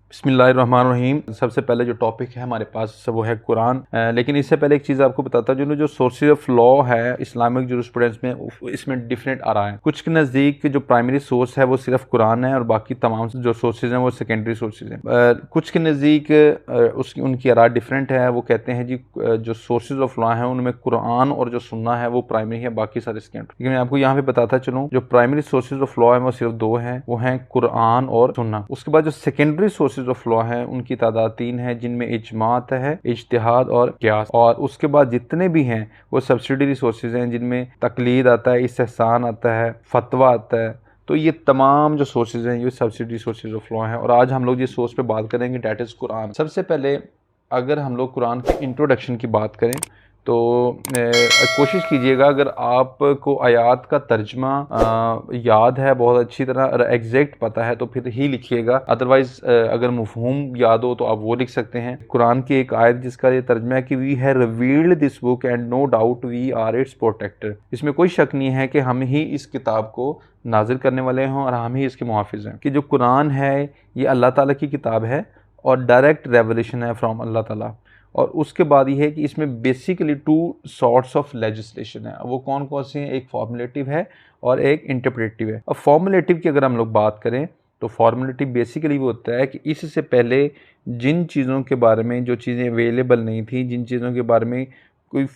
बिस्मिल्लाहिर्रहमानिर्रहीम। सबसे पहले जो टॉपिक है हमारे पास वो है कुरान। लेकिन इससे पहले एक चीज़ आपको बताता हूँ, जो सोर्सेज ऑफ लॉ है इस्लामिक जूरिस्प्रूडेंस में, इसमें डिफरेंट आ रहा है। कुछ के नज़दीक जो प्राइमरी सोर्स है वो सिर्फ कुरान है और बाकी तमाम जो सोर्सेज हैं वो सेकेंडरी सोर्सेज हैं। कुछ के नज़दीक उनकी आरा डिफरेंट है। वो कहते हैं जी जो सोर्सेज ऑफ लॉ हैं उनमें कुरान और जो सुन्ना है वो प्राइमरी है, बाकी सारे सेकेंडरी। लेकिन मैं आपको यहाँ पे बताता चलूँ, जो प्राइमरी सोर्सेज ऑफ लॉ है वो सिर्फ दो हैं, वो हैं कुरान और सुन्ना। उसके बाद जो सेकेंडरी सोर्सेज ऑफ लॉ है उनकी तादाद 3 है, जिनमें इजमात है, इज्तिहाद और क़ियास। और उसके बाद जितने भी हैं वो सब्सिडरी सोर्सेज हैं, जिनमें तकलीद आता है, इस्तेहसान आता है, फतवा आता है। तो ये तमाम जो सोर्सेज हैं ये सब्सिडरी सोर्सेज ऑफ लॉ हैं। और आज हम लोग जिस सोर्स पे बात करेंगे डेट इज़ कुरान। सबसे पहले अगर हम लोग कुरान के इंट्रोडक्शन की बात करें तो कोशिश कीजिएगा, अगर आपको आयात का तर्जमा याद है बहुत अच्छी तरह, एग्जैक्ट पता है तो फिर ही लिखिएगा। अदरवाइज अगर मफहूम याद हो तो आप वो लिख सकते हैं। कुरान की एक आयत जिसका ये तर्जमा है कि we have revealed this book and no doubt we are its protector. इसमें कोई शक नहीं है कि हम ही इस किताब को नाजिल करने वाले हों और हम ही इसके मुहाफिज हैं। कि जो कुरान है ये अल्लाह ताला की किताब है और डायरेक्ट रेवलेशन है फ्रॉम अल्लाह ताला। और उसके बाद ये है कि इसमें बेसिकली 2 सॉर्ट्स ऑफ लेजिस्लेशन है। वो कौन कौन से हैं? एक फॉर्मुलेटिव है और एक इंटरप्रेटिव है। अब फॉर्मुलेटिव की अगर हम लोग बात करें तो फॉर्मुलेटिव बेसिकली वो होता है कि इससे पहले जिन चीज़ों के बारे में, जो चीज़ें अवेलेबल नहीं थी, जिन चीज़ों के बारे में कोई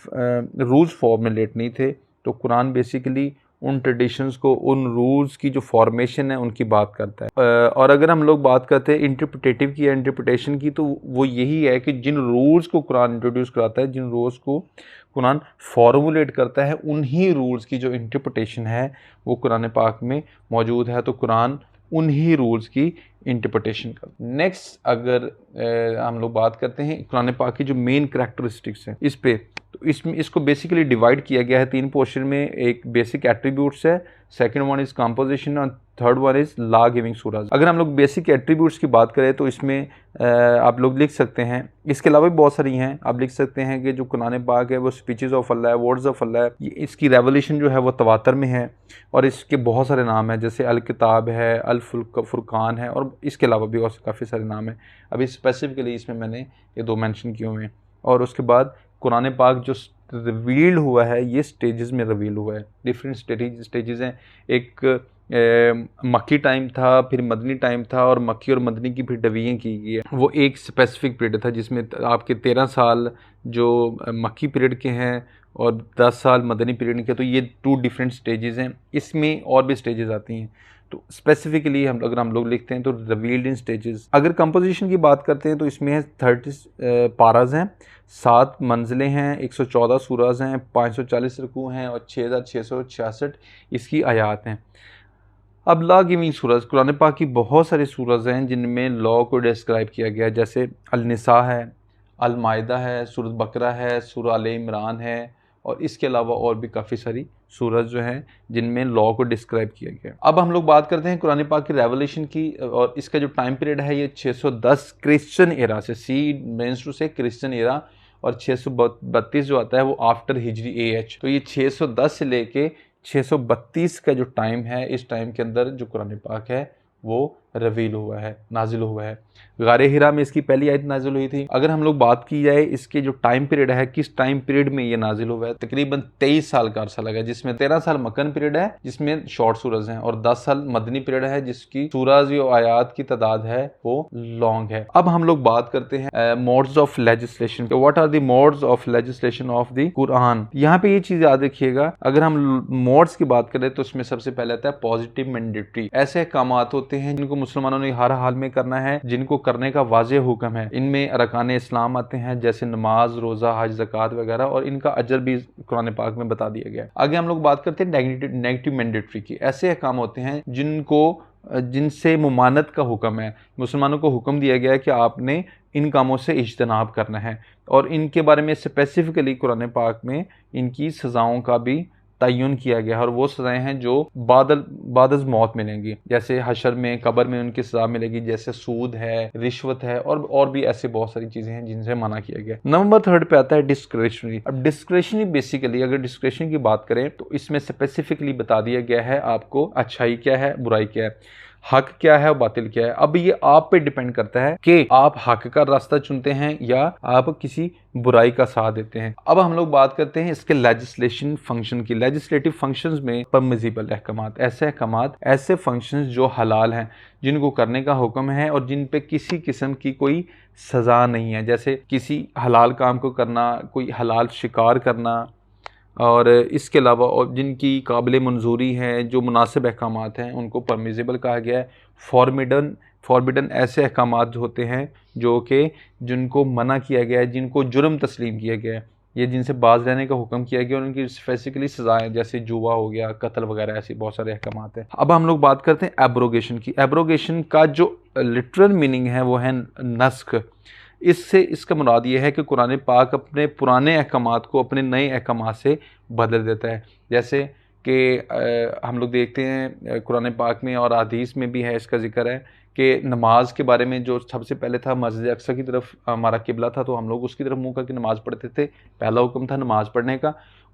रूल्स फॉर्मुलेट नहीं थे, तो कुरान बेसिकली उन ट्रेडिशंस को, उन रूल्स की जो फॉर्मेशन है उनकी बात करता है। और अगर हम लोग बात करते हैं इंटरप्रिटेटिव की या इंटरप्रिटेशन की, तो वो यही है कि जिन रूल्स को कुरान इंट्रोड्यूस कराता है, जिन रूल्स को कुरान फॉर्मुलेट करता है, उन्हीं रूल्स की जो इंटरप्रिटेशन है वो कुरान पाक में मौजूद है। तो कुरान उन्हीं रूल्स की इंटरप्रिटेशन का। नेक्स्ट अगर हम लोग बात करते हैं कुरान पाक की जो मेन करैक्टरिस्टिक्स हैं इस पे, तो इसमें इसको बेसिकली डिवाइड किया गया है 3 पोर्शन में। एक बेसिक एट्रीब्यूट्स है, सेकंड वन इज़ कंपोजिशन और third one is law giving Suraaj. अगर हम लोग बेसिक एट्रीब्यूट्स की बात करें तो इसमें आप लोग लिख सकते हैं, इसके अलावा भी बहुत सारी हैं। आप लिख सकते हैं कि जो कुरान पाक है वो स्पीचेस ऑफ अल्लाह है, वर्ड्स ऑफ अल्लाह है। इसकी रेवोल्यूशन जो है वो तवातर में है और इसके बहुत सारे नाम हैं, जैसे अल किताब है, अल फुरकान है और इसके अलावा भी और काफ़ी सारे नाम हैं। अभी स्पेसिफिकली इसमें मैंने ये 2 मेंशन किए हुए हैं। और उसके बाद कुरान पाक जो रिवील हुआ है ये स्टेजेस में रिवील हुआ है। डिफरेंट स्टेजेस हैं। एक मक्की टाइम था, फिर मदनी टाइम था, और मक्की और मदनी की फिर डिवीजन की गई है। वो एक स्पेसिफिक पीरियड था जिसमें आपके 13 साल जो मक्की पीरियड के हैं और 10 साल मदनी पीरियड के। तो ये 2 डिफरेंट स्टेजेस हैं। इसमें और भी स्टेजेस आती हैं, तो स्पेसिफिकली अगर हम लोग लिखते हैं तो रिवील्ड इन स्टेजेस। अगर कंपोजिशन की बात करते हैं तो इसमें है 30 पाराज हैं, 7 मंजिलें हैं, 114 सूराज हैं, 540 रुकू हैं और 6666 इसकी आयात हैं। अब लॉ गिविंग सूरज, कुरान पाक की बहुत सारी सूरज हैं जिनमें लॉ को डिस्क्राइब किया गया है, जैसे अल निसा है, अल माइदा है, सूरत बकरा है, सूरह आल इमरान है और इसके अलावा और भी काफ़ी सारी सूरज जो हैं जिनमें लॉ को डिस्क्राइब किया गया। अब हम लोग बात करते हैं कुरान पाक की रेवलेशन की, और इसका जो टाइम पीरियड है ये 610 क्रिश्चियन एरा से, सी मेंस टू से क्रिश्चियन एरा, और 632 जो आता है वो आफ्टर हिजरी AH। तो ये 610 से लेके 632 का जो टाइम है, इस टाइम के अंदर जो कुरान पाक है वो रिवील हुआ है, नाजिल हुआ है। गारे हिरा में इसकी पहली आयत नाजिल हुई थी। अगर हम लोग बात की जाए इसके जो टाइम पीरियड है, किस टाइम पीरियड में ये नाजिल हुआ है, तकरीबन 23 साल का अरसा लगा, जिसमें 13 साल मक्कन पीरियड है जिसमें शॉर्ट सूरज हैं और 10 साल मदनी पीरियड है जिसकी सूरज और आयात की तादाद है वो लॉन्ग है। अब हम लोग बात करते हैं modes of legislation. What are the modes of legislation of the Quran. यहाँ पे ये चीज याद रखिएगा, अगर हम मोड्स की बात करें तो उसमें सबसे पहले आता है पॉजिटिव मैंडेटरी। ऐसे काम होते हैं जिनको मुसलमानों ने हर हाल में करना है, जिनको करने का वाज़े हुक्म है। इनमें अरकान इस्लाम आते हैं जैसे नमाज, रोज़ा, हज, ज़कात वगैरह, और इनका अजर भी कुरान पाक में बता दिया गया है। आगे हम लोग बात करते हैं नेगेटिव मैंडेटरी की। ऐसे काम होते हैं जिनसे मुमानत का हुक्म है, मुसलमानों को हुक्म दिया गया है कि आपने इन कामों से इज्तनाब करना है, और इनके बारे में स्पेसिफिकली कुरान पाक में इनकी सज़ाओं का भी तयन किया गया है। और वो सज़ाएं हैं जो बाद मौत मिलेंगी, जैसे हशर में, कब्र में उनकी सज़ा मिलेगी, जैसे सूद है, रिश्वत है और भी ऐसे बहुत सारी चीज़ें हैं जिनसे मना किया गया। नंबर 3 पे आता है डिस्क्रेशनरी। अब डिस्क्रेशनरी बेसिकली अगर डिस्क्रेशन की बात करें तो इसमें स्पेसिफिकली बता दिया गया है आपको अच्छाई क्या है, बुराई क्या है। हक क्या है और बातिल क्या है। अब ये आप पे डिपेंड करता है कि आप हक का रास्ता चुनते हैं या आप किसी बुराई का साथ देते हैं। अब हम लोग बात करते हैं इसके लेजिस्लेशन फंक्शन की। लेजिस्लेटिव फंक्शंस में परमिसिबल अहकामात, ऐसे अहकामात, ऐसे फंक्शंस जो हलाल हैं, जिनको करने का हुक्म है और जिन पे किसी किस्म की कोई सज़ा नहीं है, जैसे किसी हलाल काम को करना, कोई हलाल शिकार करना, और इसके अलावा और जिनकी काबिल मंजूरी हैं, जो मुनासिब अहकामात हैं, उनको परमिसिबल कहा गया है। फॉरबिडन ऐसे अहकामात होते हैं जो कि जिनको मना किया गया है, जिनको जुर्म तस्लीम किया गया है, ये जिनसे बाज रहने का हुक्म किया गया और उनकी स्पेसिफिकली सज़ाएँ, जैसे जुआ हो गया, कत्ल वगैरह, ऐसी बहुत सारे अहकामात हैं। अब हम लोग बात करते हैं एब्रोगेशन की। एब्रोगेशन का जो लिटरल मीनिंग है वो है नस्ख। इससे इसका मुराद ये है कि कुरान पाक अपने पुराने अहकामात को अपने नए अहकामात से बदल देता है। जैसे कि हम लोग देखते हैं कुरान पाक में और हदीस में भी है, इसका ज़िक्र है कि नमाज के बारे में, जो सबसे पहले था मस्जिद अक्सा की तरफ हमारा किबला था, तो हम लोग उसकी तरफ मुँह करके नमाज़ पढ़ते थे। पहला हुक्म था नमाज़ पढ़ने का।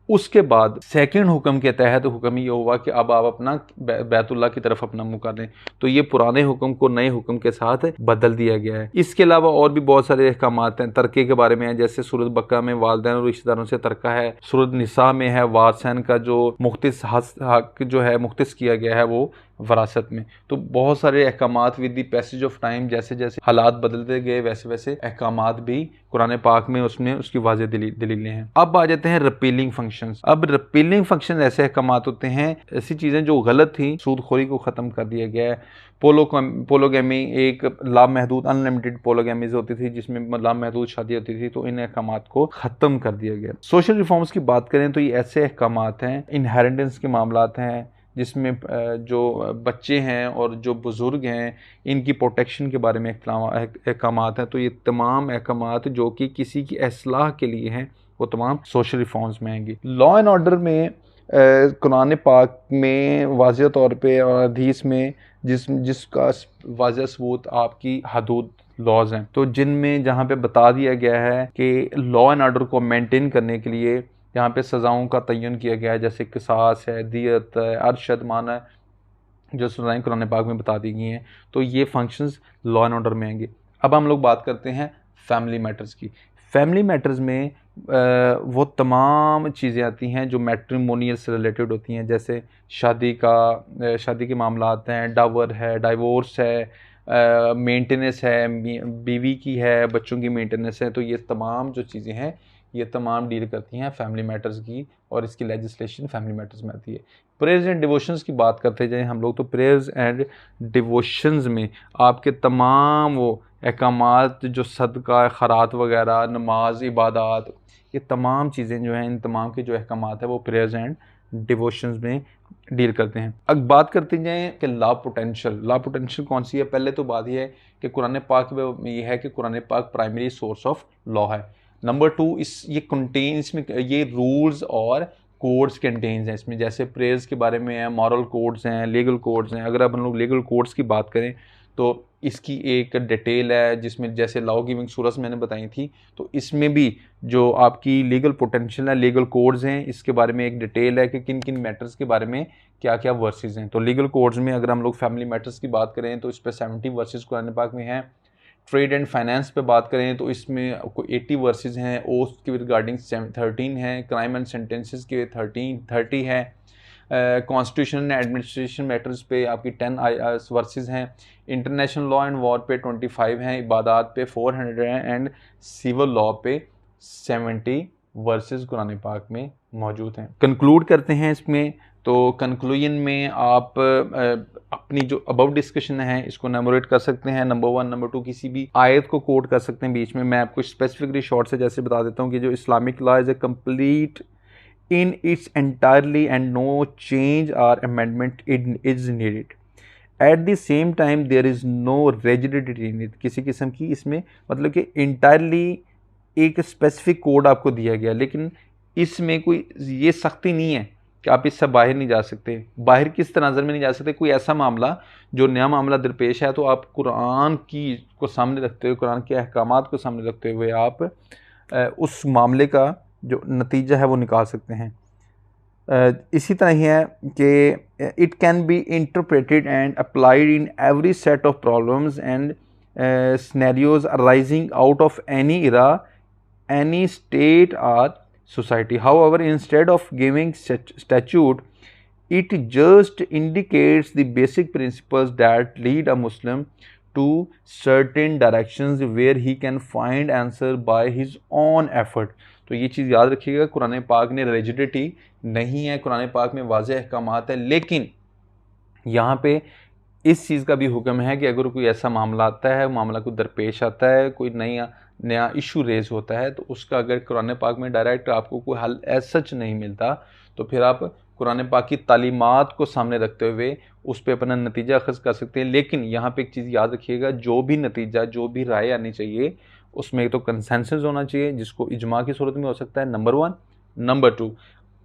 उसके बाद सेकंड हुक्म के तहत हुक्म ये हुआ कि अब आप अपना बैतुल्लाह की तरफ अपना मुँह कर लें। तो ये पुराने हुक्म को नए हुक्म के साथ बदल दिया गया है। इसके अलावा और भी बहुत सारे अहकामात हैं। तरके के बारे में है, जैसे सूरत बकरा में वालिदैन और रिश्तेदारों से तरका है। सूरत निसा में है वारसैन का जो मुख्तिस हक जो है मुख्तिस किया गया है वो वरासत में। तो बहुत सारे अहकामात with the passage of time, जैसे जैसे हालात बदलते गए वैसे वैसे अहकामात भी कुरान पाक में उसमें उसकी वाज़ेह दलीलें हैं। अब आ जाते हैं रिपीलिंग फंक्शंस। अब रिपीलिंग फंक्शन ऐसे अहकामात होते हैं, ऐसी चीज़ें जो गलत थी, सूदखोरी को ख़त्म कर दिया गया है। पोलोगैमी एक लामहदूद अनलिमिटेड पोलोगैमीज होती थी, जिसमें लामहदूद शादी होती थी, तो इन अहकामात को ख़त्म कर दिया गया। सोशल रिफॉर्म्स की बात करें तो ये ऐसे अहकामात हैं, इनहेरिटेंस के मामलात हैं, जिसमें जो बच्चे हैं और जो बुज़ुर्ग हैं, इनकी प्रोटेक्शन के बारे में अहकामात हैं। तो ये तमाम अहकामात जो कि किसी की इस्लाह के लिए हैं, वो तमाम सोशल रिफॉर्म्स में आएंगी। लॉ एंड ऑर्डर में कुरान पाक में वाज़ेह तौर पे और हदीस में जिसका वाज़ेह सबूत आपकी हदूद लॉज हैं, तो जिनमें जहाँ पे बता दिया गया है कि लॉ एंड ऑर्डर को मेंटेन करने के लिए यहाँ पे सज़ाओं का तयन किया गया है, जैसे किसास है, दियत है, अरशद मान है, जो सज़ाएँ कुरान पाक में बता दी गई हैं। तो ये फंक्शंस लॉ एंड ऑर्डर में आएंगे। अब हम लोग बात करते हैं फैमिली मैटर्स की। फैमिली मैटर्स में वो तमाम चीज़ें आती हैं जो मैट्रिमोनियल से रिलेटेड होती हैं, जैसे शादी के मामलात हैं, डावर है, डाइवोर्स है, मेंटेनेंस है, बीवी की है, बच्चों की मेंटेनेंस है। तो ये तमाम जो चीज़ें हैं, ये तमाम डील करती हैं फैमिली मैटर्स की, और इसकी लेजिस्लेशन फैमिली मैटर्स में आती है। प्रेयर्स एंड डिवोशंस की बात करते जाएँ हम लोग, तो प्रेयर्स एंड डिवोशंस में आपके तमाम वो अहकामात जो सदका, खैरात वगैरह, नमाज, इबादत, ये तमाम चीज़ें जो हैं, इन तमाम के जो अहकामात है वो प्रेयर्स एंड डिवोशंस में डील करते हैं। अब बात करते जाएँ कि लॉ पोटेंशियल कौन सी है। पहले तो बात यह है कि कुरान पाक में ये है कि कुरान पाक प्राइमरी सोर्स ऑफ लॉ है। नंबर 2, इसमें ये रूल्स और कोड्स कंटेन्स हैं इसमें, जैसे प्रेयर्स के बारे में है, मॉरल कोड्स हैं, लीगल कोड्स हैं। अगर अब हम लोग लीगल कोड्स की बात करें तो इसकी एक डिटेल है, जिसमें जैसे लॉ गिविंग सूरत मैंने बताई थी, तो इसमें भी जो आपकी लीगल पोटेंशियल है, लीगल कोड्स हैं, इसके बारे में एक डिटेल है कि किन किन मैटर्स के बारे में क्या क्या वर्सेस हैं। तो लीगल कोड्स में अगर हम लोग फैमिली मैटर्स की बात करें तो इस पर 70 वर्सेस कुरान पाक में हैं। ट्रेड एंड फाइनेंस पे बात करें तो इसमें कोई 80 वर्सेस हैं। ओथ के रिगार्डिंग 13 हैं। क्राइम एंड सेंटेंसेस के 30 हैं। कॉन्स्टिट्यूशन एंड एडमिनिस्ट्रेशन मैटर्स पे आपकी 10 वर्सेस हैं। इंटरनेशनल लॉ एंड वॉर पे 25 हैं। इबादत पे 400 हैं एंड सिविल लॉ पे 70 वर्सेस कुरान पाक में मौजूद हैं। कंक्लूड करते हैं इसमें, तो कंक्लूजन में आप अपनी जो अबाउट डिस्कशन है इसको नंबरेट कर सकते हैं। नंबर 1, नंबर 2 किसी भी आयत को कोट कर सकते हैं बीच में। मैं आपको स्पेसिफिकली शॉर्ट से जैसे बता देता हूँ कि जो Islamic law is a complete in its entirely and no change or amendment is needed. At the same time there is no rigidity in it. किसी किस्म की इसमें मतलब कि entirely एक स्पेसिफिक कोड आपको दिया गया, लेकिन इसमें कोई ये सख्ती नहीं है कि आप इससे बाहर नहीं जा सकते। बाहर किस तनाज़र में नहीं जा सकते, कोई ऐसा मामला जो नया मामला दरपेश है तो आप कुरान की को सामने रखते हुए, कुरान के अहकामात को सामने रखते हुए आप उस मामले का जो नतीजा है वो निकाल सकते हैं। इसी तरह ही है कि it can be interpreted and applied in every set of problems and scenarios arising out of any era, any state or society. However, instead of giving statute, it just indicates the basic principles that lead a Muslim to certain directions where he can find answer by his own effort. तो ये चीज़ याद रखिएगा, कुरान पाक ने rigidity नहीं है, कुरान पाक में वाज़ेह अहकामात है, लेकिन यहाँ पे इस चीज़ का भी हुक्म है कि अगर कोई ऐसा मामला आता है, मामला को दरपेश आता है, कोई नया इशू रेज होता है, तो उसका अगर कुरान पाक में डायरेक्ट आपको कोई हल एज सच नहीं मिलता, तो फिर आप कुरान पाक की तालीमात को सामने रखते हुए उस पर अपना नतीजा अखज़ कर सकते हैं। लेकिन यहाँ पे एक चीज़ याद रखिएगा, जो भी नतीजा, जो भी राय आनी चाहिए, उसमें एक तो कंसेंसस होना चाहिए, जिसको इजमा की सूरत में हो सकता है, नंबर 1। नंबर 2,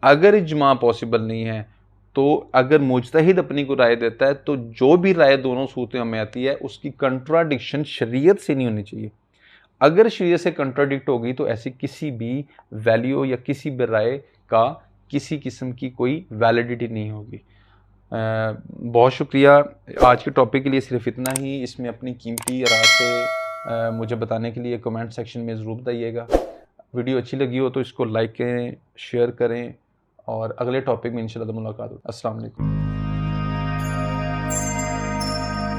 अगर इजमा पॉसिबल नहीं है, तो अगर मुजतहिद अपनी को राय देता है, तो जो भी राय दोनों सूरतों में आती है उसकी कंट्राडिक्शन शरीयत से नहीं होनी चाहिए। अगर शरीयत से कंट्राडिक्ट होगी तो ऐसी किसी भी वैल्यू या किसी भी राय का किसी किस्म की कोई वैलिडिटी नहीं होगी। बहुत शुक्रिया। आज के टॉपिक के लिए सिर्फ इतना ही। इसमें अपनी कीमती राय से मुझे बताने के लिए कमेंट सेक्शन में ज़रूर बताइएगा। वीडियो अच्छी लगी हो तो इसको लाइक करें, शेयर करें, और अगले टॉपिक में इंशाल्लाह मुलाकात हो। अस्सलाम वालेकुम।